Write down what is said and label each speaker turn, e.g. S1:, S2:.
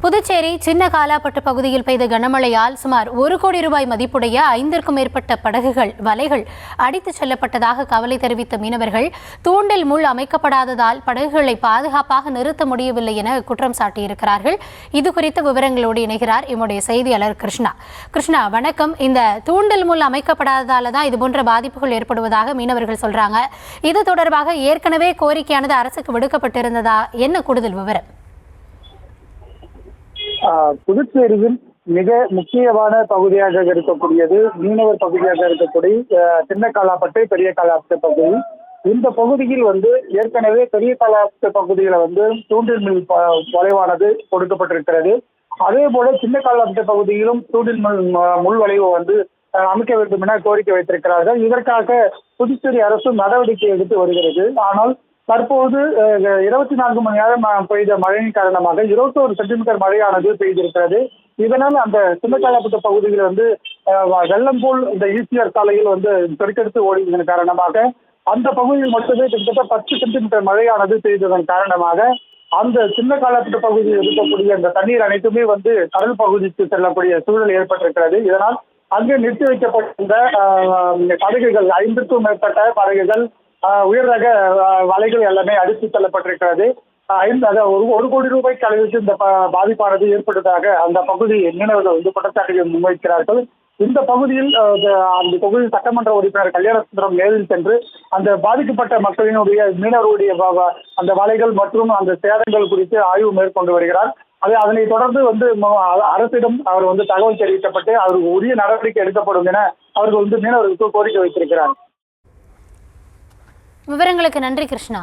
S1: புதுச்சேரி சின்ன காலாப்பட்டு பகுதியில் பெய்த கனமழையால் சுமார் 1 கோடி ரூபாய் மதிப்புடைய 5க்கும் மேற்பட்ட படகுகள் வலைகள் அடித்துச் செல்லப்பட்டதாக கவலை தெரிவித்த மீனவர்கள் தூண்டில் முள் அமைக்கப்படாததால் படகுகளை பாதுகாப்பாக நிறுத்த முடியவில்லை என குற்றம் சாட்டியிருக்கிறார்கள். இதுகுறித்த விவரங்களோடு இணைகிறார் எம்முடைய செய்தியாளர் கிருஷ்ணா. வணக்கம். இந்த தூண்டில் முள் அமைக்கப்படாததால தான் இதுபோன்ற பாதிப்புகள் ஏற்படுவதாக மீனவர்கள் சொல்றாங்க. இது தொடர்பாக ஏற்கனவே கோரிக்கையானது அரசுக்கு விடுக்கப்பட்டிருந்ததா? என்ன கூடுதல் விவரம்?
S2: புதுச்சேரியில் மிக முக்கியமான பகுதியாக இருக்கக்கூடியது மீனவர் பகுதியாக இருக்கக்கூடிய சின்ன காலாப்பட்டு பெரிய காலாப்பட்டு பகுதி. இந்த பகுதியில் ஏற்கனவே பெரிய காலாப்பட்டு பகுதியில தூண்டில் மில் வளைவானது கொடுக்கப்பட்டிருக்கிறது. அதே போல சின்ன காலாப்பட்டு பகுதியிலும் தூண்டில் முள் வளைவு அமைக்க வேண்டும் என கோரிக்கை வைத்திருக்கிறார்கள். இதற்காக புதுச்சேரி அரசு நடவடிக்கை எடுத்து வருகிறது. ஆனால் தற்போது 24 மணி நேரம் பெய்த மழையின் காரணமாக 21 சென்டிமீட்டர் மழையானது பெய்திருக்கிறது. இதனால் அந்த சின்னக்காலாப்பட்டு பகுதியில் வெள்ளம் போல் இந்த ஈசிஆர் சாலையில் பெருக்கெடுத்து ஓடியதன் காரணமாக அந்த பகுதியில் மட்டுமே கிட்டத்தட்ட 10 சென்டிமீட்டர் மழையானது பெய்ததன் காரணமாக அந்த சின்ன காலாப்பட்டு பகுதியில் இருக்கக்கூடிய அந்த தண்ணீர் அனைத்துமே கடல் பகுதிக்கு செல்லக்கூடிய சூழல் ஏற்பட்டிருக்கிறது. இதனால் அங்கே நிறுத்தி வைக்கப்பட்டிருந்த படகுகள் 5க்கும் மேற்பட்ட படகுகள் உயர் ரக வலைகள் எல்லாமே அடித்து செல்லப்பட்டிருக்கிறது. 1 கோடி ரூபாய்க்கு அளவிற்கு இந்த பாதிப்பானது ஏற்பட்டதாக அந்த பகுதி மீனவர்கள் குற்றச்சாட்டுகள் முன்வைக்கிறார்கள். இந்த பகுதியில் அந்த தொகுதி சட்டமன்ற உறுப்பினர் கல்யாணசுந்தரம் நேரில் சென்று அந்த பாதிக்கப்பட்ட மக்களினுடைய மீனவர்களுடைய அந்த வலைகள் மற்றும் அந்த சேதங்கள் குறித்து ஆய்வு மேற்கொண்டு வருகிறார். அதனை தொடர்ந்து அரசிடம் அவர் தகவல் தெரிவிக்கப்பட்டு அவருக்கு உரிய நடவடிக்கை எடுக்கப்படும் என அவர்கள் மீனவர்களுக்கு கோரிக்கை வைத்திருக்கிறார்.
S1: விவரங்களுக்கு நன்றி கிருஷ்ணா.